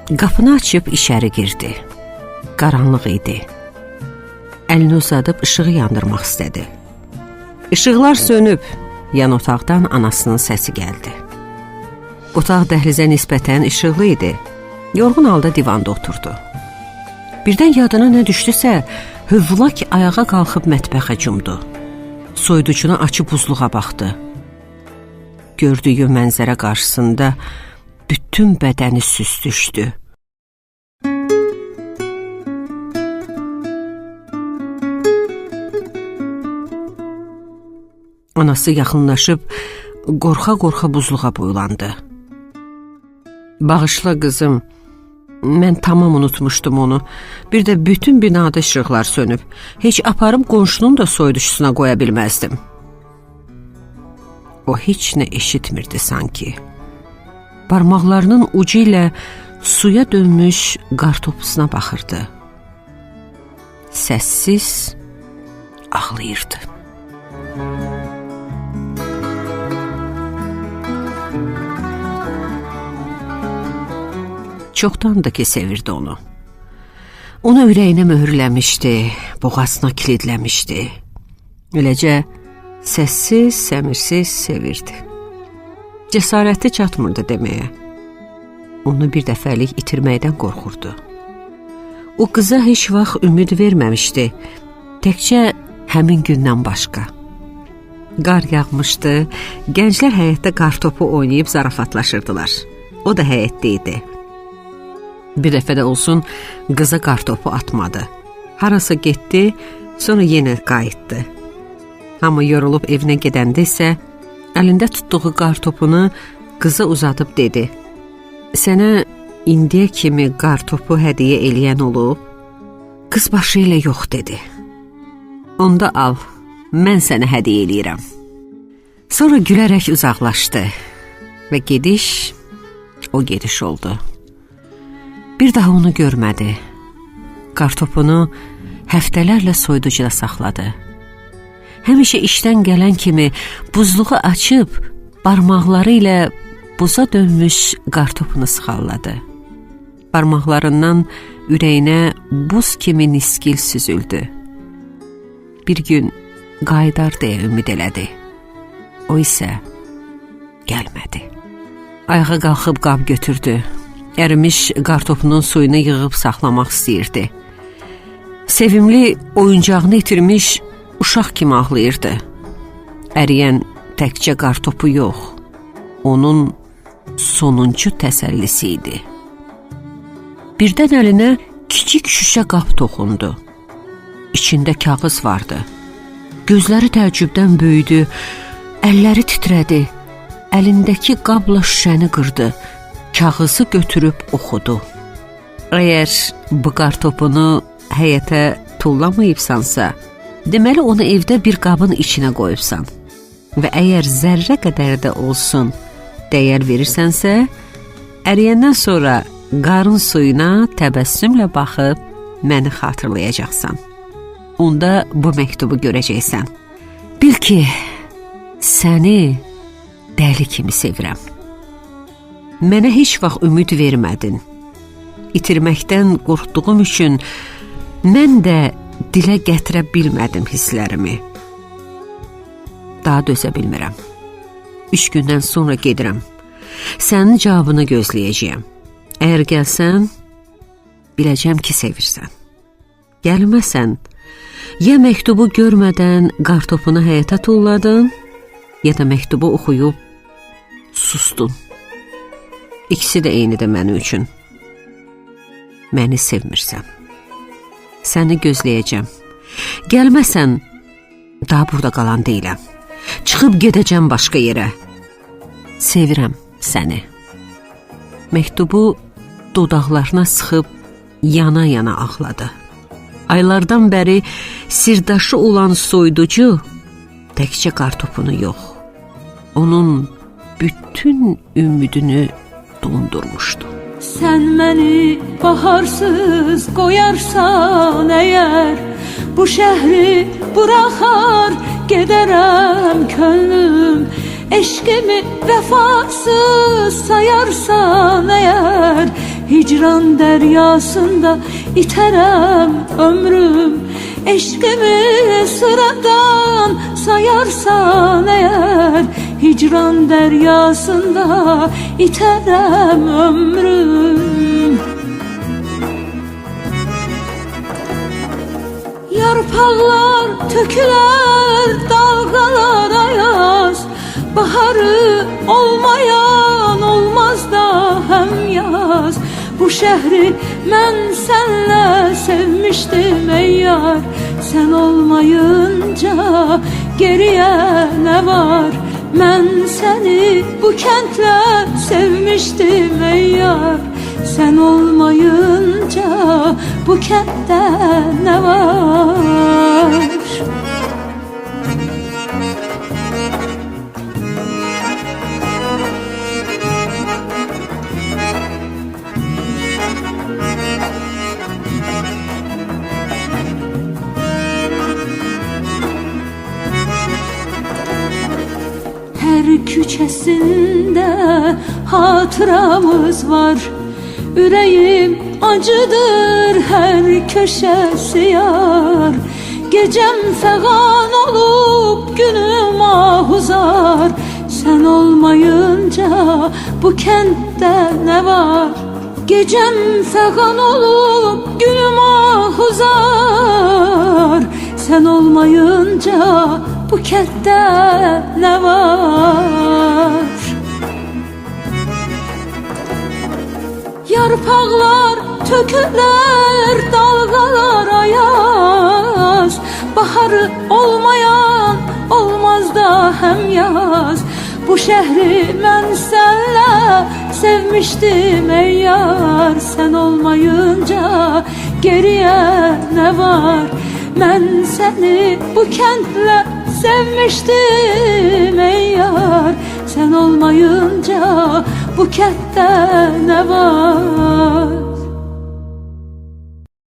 Qapını açıb içəri girdi. Qaranlıq idi. Əlini uzadıb işığı yandırmaq istədi. İşıqlar sönüb, yan otaqdan anasının səsi gəldi. Otaq dəhlizə nisbətən işıqlı idi. Yorğun halda divanda oturdu. Birdən yadına nə düşdüsə, hövlak ayağa qalxıb mətbəxə cumdu. Soyuducunu açıb buzluğa baxdı. Gördüyü mənzərə qarşısında bütün bədəni süstüşdü. Anası yaxınlaşıb qorxa-qorxa buzluğa boylandı. Bağışla qızım, mən tamam unutmuşdum onu. Bir də bütün binada işıqlar sönüb. Heç aparıb qonşunun da soyuducusuna qoya bilməzdim. O heç nə eşitmirdi sanki. Barmaqlarının ucu ilə suya dönmüş qartopusuna baxırdı. Səssiz ağlayırdı. Çoxdandır ki, sevirdi onu. Onu ürəyinə möhürləmişdi, boğazına kilidləmişdi. Eləcə səssiz, səmirsiz sevirdi. Cəsarəti çatmırdı deməyə. Onu bir dəfəlik itirməkdən qorxurdu. O qıza heç vaxt ümid verməmişdi, təkcə həmin gündən başqa. Qar yağmışdı, gənclər həyətdə qartopu oynayıb zarafatlaşırdılar. O da həyətdə idi. Bir dəfə də olsun qıza qartopu atmadı. Harasa getdi, sonra yenə qayıtdı. Hamı yorulub evinə gedəndə isə əlində tutduğu qartopunu qıza uzadıb dedi: "Sənə indiyə kimi qartopu hədiyyə eləyən olub?" Qız başı ilə yox dedi. "Onda al, mən sənə hədiyyə eləyirəm." Sonra gülərək uzaqlaşdı və gediş o gediş oldu. Bir daha onu görmədi. Qartopunu həftələrlə soyuducuda saxladı. Həmişə işdən gələn kimi buzluğu açıb barmaqları ilə buza dönmüş qartopunu sıxalladı. Barmaqlarından ürəyinə buz kimi niskil süzüldü. Bir gün qayıdar deyə ümid elədi. O isə gəlmədi. Ayağa qalxıb qab götürdü. Ərimiş qartopunun suyunu yığıb saxlamaq istəyirdi. Sevimli oyuncağını itirmiş uşaq kimi ağlayırdı. Əriyən təkcə qartopu yox, onun sonuncu təsəllisi idi. Birdən əlinə kiçik şüşə qab toxundu. İçində kağız vardı. Gözləri təəccübdən böyüdü, əlləri titrədi. Əlindəki qabla şüşəni qırdı. Kağızı götürüb oxudu. Əgər bu qartopunu həyətə tullamayıbsansa, deməli onu evdə bir qabın içinə qoyubsan və əgər zərrə qədər də olsun dəyər verirsənsə, əriyəndən sonra qarın suyuna təbəssümlə baxıb məni xatırlayacaqsan. Onda bu məktubu görəcəksən. Bil ki, səni dəli kimi sevirəm. Mənə heç vaxt ümid vermədin. İtirməkdən qorxduğum üçün mən də dilə gətirə bilmədim hisslərimi. Daha dözə bilmirəm. 3 gündən sonra gedirəm. Sənin cavabını gözləyəcəyəm. Əgər gəlsən, biləcəm ki, sevirsən. Gəlməsən, ya məktubu görmədən qartopunu həyətə tulladın, ya da məktubu oxuyub sustun. İkisi də eynidir mənim üçün. Məni sevmirsən. Səni gözləyəcəm. Gəlməsən, daha burada qalan deyiləm. Çıxıb gedəcəm başqa yerə. Sevirəm səni. Məktubu dodaqlarına sıxıb yana-yana ağladı. Aylardan bəri sirdaşı olan soyuducu təkcə qartopunu yox, onun bütün ümidini dondurmuşdu. Sən məni baharsız qoyarsan əgər, bu şəhri buraxar gedərəm könlüm. Eşqimi vəfasız sayarsan əgər, hicran dəryasında itərəm ömrüm. Eşqimi sıradan sayarsan eğer, hicran dəryasında itərəm ömrüm. Yarpaqlar tökülər dalğalara yaz, baharı olmayan olmaz da hem yaz. Bu şehri mən sənlə sevmişdim ey yar, sen olmayınca geriye ne var? Mən səni bu kəndlə sevmişdim ey yar, sen olmayınca bu kənddə ne var? Her küçesinde hatıramız var. Yüreğim acıdır her köşesi yar. Gecem fegan olup günüm ahuzar. Sen olmayınca bu kentte ne var? Gecem fegan olup günüm ahuzar. Sen olmayınca bu kentte ne var? Yarpaqlar tökülər dalğalara yaz, baharı olmayan olmaz da hem yaz. Bu şehri mən sənlə sevmişdim ey yar, sen olmayınca geriye ne var? Mən səni bu kəndlə sevmişdim ey yar, sen olmayınca bu kənddə ne var?